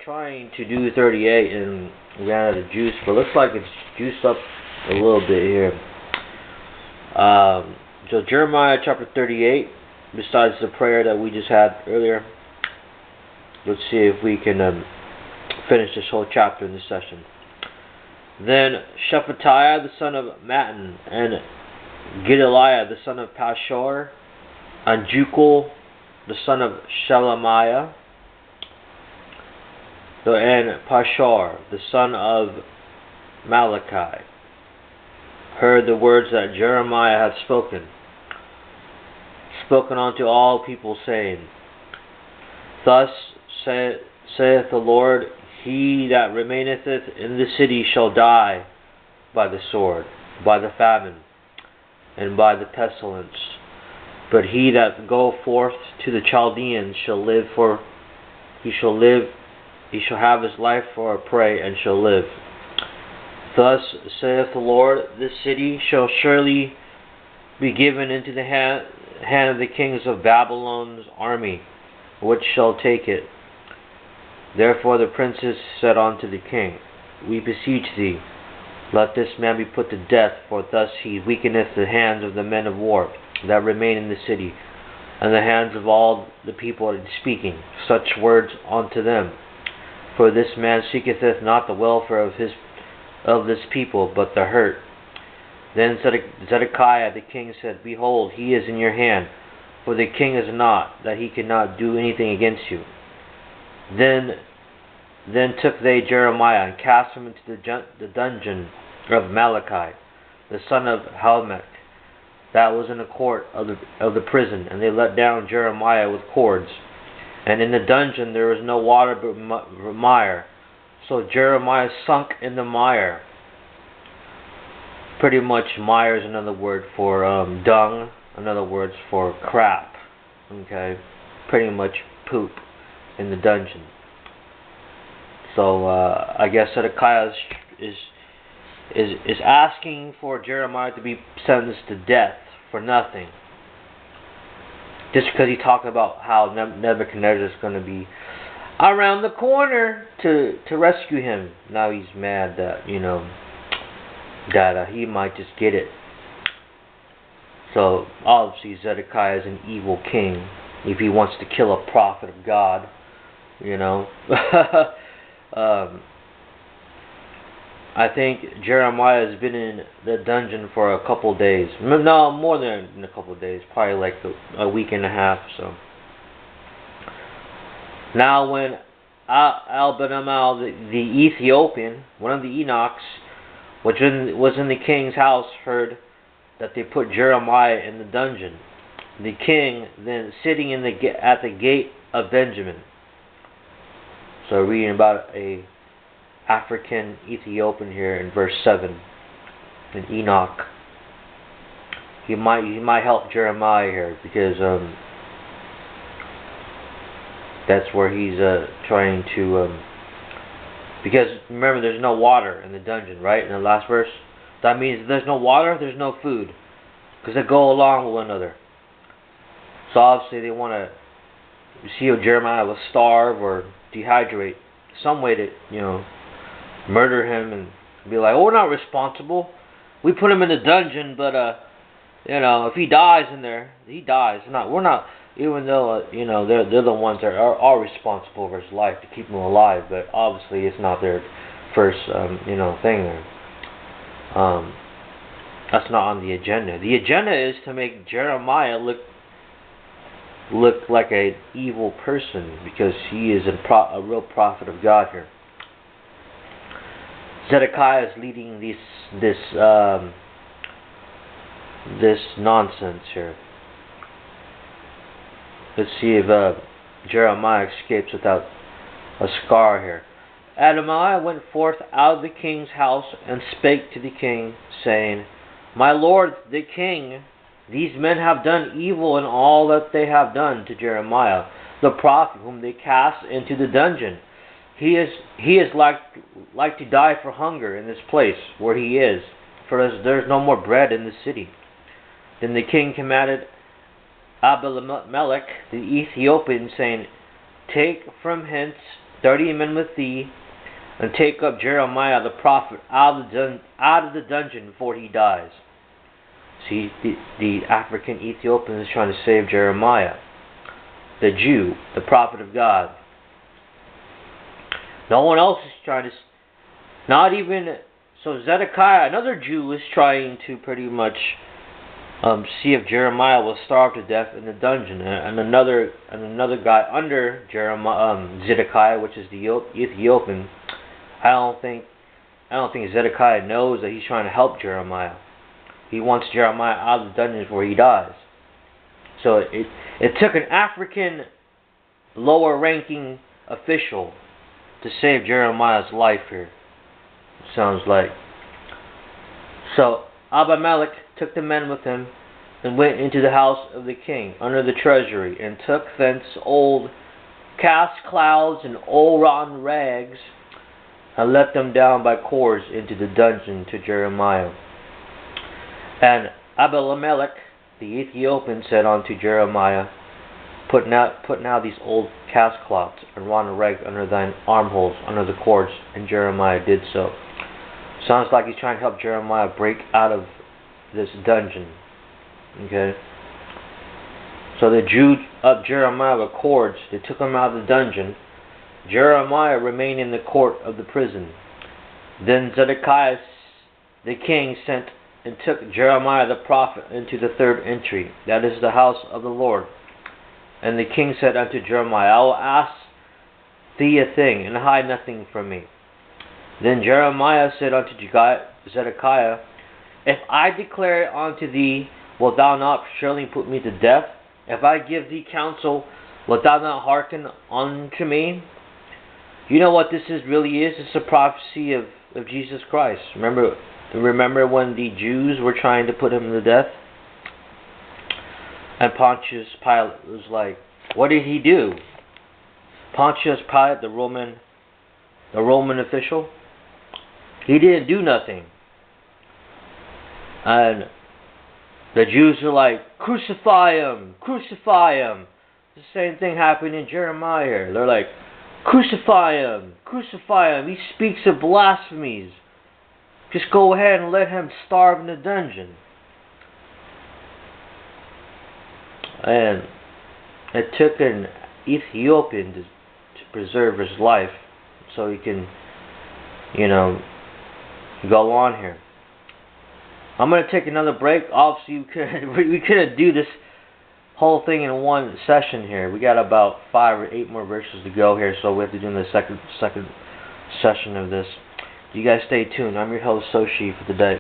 trying to do 38 and ran out of juice, but looks like it's juiced up a little bit here. So Jeremiah chapter 38, besides the prayer that we just had earlier, let's see if we can finish this whole chapter in this session. Then Shephatiah the son of Mattan, and Gedaliah the son of Pashur, and Jucal the son of Shelemiah, and Pashur the son of Malachi, heard the words that Jeremiah had spoken unto all people, saying, Thus saith the Lord, He that remaineth in the city shall die by the sword, by the famine, and by the pestilence. But he that goeth forth to the Chaldeans shall live, for he shall have his life for a prey, and shall live. Thus saith the Lord, This city shall surely be given into the hand of the kings of Babylon's army, which shall take it. Therefore the princes said unto the king, We beseech thee, let this man be put to death, for thus he weakeneth the hands of the men of war that remain in the city, and the hands of all the people in speaking such words unto them. For this man seeketh not the welfare of this people, but the hurt. Then Zedekiah the king said, Behold, he is in your hand, for the king is not, that he cannot do anything against you. Then took they Jeremiah, and cast him into the dungeon of Malachi, the son of Helmech, that was in the court of the prison, and they let down Jeremiah with cords. And in the dungeon there was no water but mire. So Jeremiah sunk in the mire. Pretty much mire is another word for dung, another word for crap. Okay, pretty much poop in the dungeon. So I guess Zedekiah is asking for Jeremiah to be sentenced to death for nothing, just because he talked about how Nebuchadnezzar is going to be around the corner to rescue him. Now he's mad that that he might just get it. So obviously Zedekiah is an evil king if he wants to kill a prophet of God, I think Jeremiah has been in the dungeon for a couple of days. No, more than a couple of days. Probably like a week and a half. So now when Al-Benamal, the Ethiopian, one of the Enochs, which was in the king's house, heard that they put Jeremiah in the dungeon. The king then sitting at the gate of Benjamin. So reading about a African Ethiopian here in verse 7, in Enoch. He might help Jeremiah here, because that's where he's trying to. Because remember, there's no water in the dungeon, right? In the last verse, that means if there's no water, there's no food, because they go along with one another. So obviously they want to see if Jeremiah will starve or dehydrate, some way to murder him and be like, oh, we're not responsible. We put him in the dungeon, but if he dies in there, he dies. We're not. Even though they're the ones that are responsible for his life to keep him alive, but obviously it's not their first thing there. That's not on the agenda. The agenda is to make Jeremiah look like an evil person, because he is a real prophet of God here. Zedekiah is leading this nonsense here. Let's see if Jeremiah escapes without a scar here. Adoniah went forth out of the king's house and spake to the king, saying, My lord the king, these men have done evil in all that they have done to Jeremiah, the prophet, whom they cast into the dungeon. He is like to die for hunger in this place where he is, for there is no more bread in the city. Then the king commanded Abimelech the Ethiopian, saying, Take from hence 30 men with thee, and take up Jeremiah the prophet out of the dungeon before he dies. See, the African Ethiopian is trying to save Jeremiah, the Jew, the prophet of God. No one else is trying to, not even, so Zedekiah, another Jew, is trying to pretty much see if Jeremiah will starve to death in the dungeon, and another guy under Zedekiah, which is the Ethiopian. I don't think Zedekiah knows that he's trying to help Jeremiah. He wants Jeremiah out of the dungeon before he dies. So it took an African lower-ranking official to save Jeremiah's life here. Sounds like. So Abimelech took the men with him and went into the house of the king under the treasury, and took thence old cast clouds and old rotten rags, and let them down by cords into the dungeon to Jeremiah. And Abimelech the Ethiopian said unto Jeremiah, Put now these old cast cloths and rotten rags under thine armholes, under the cords. And Jeremiah did so. Sounds like he's trying to help Jeremiah break out of this dungeon. Okay? So they drew up Jeremiah with cords. They took him out of the dungeon. Jeremiah remained in the court of the prison. Then Zedekiah the king sent and took Jeremiah the prophet into the third entry, that is the house of the Lord. And the king said unto Jeremiah, I will ask thee a thing, and hide nothing from me. Then Jeremiah said unto Zedekiah, If I declare it unto thee, wilt thou not surely put me to death? If I give thee counsel, wilt thou not hearken unto me? You know what this really is? It's a prophecy of Jesus Christ. Remember when the Jews were trying to put him to death? And Pontius Pilate was like, what did he do? Pontius Pilate, the Roman official, he didn't do nothing. And the Jews are like, crucify him, crucify him. The same thing happened in Jeremiah. They're like, crucify him, crucify him. He speaks of blasphemies. Just go ahead and let him starve in the dungeon. And it took an Ethiopian to preserve his life so he can, go on here. I'm going to take another break. Obviously, we couldn't do this whole thing in one session here. We got about 5 or 8 more verses to go here, so we have to do the second session of this. You guys stay tuned. I'm your host, Soshi, for today.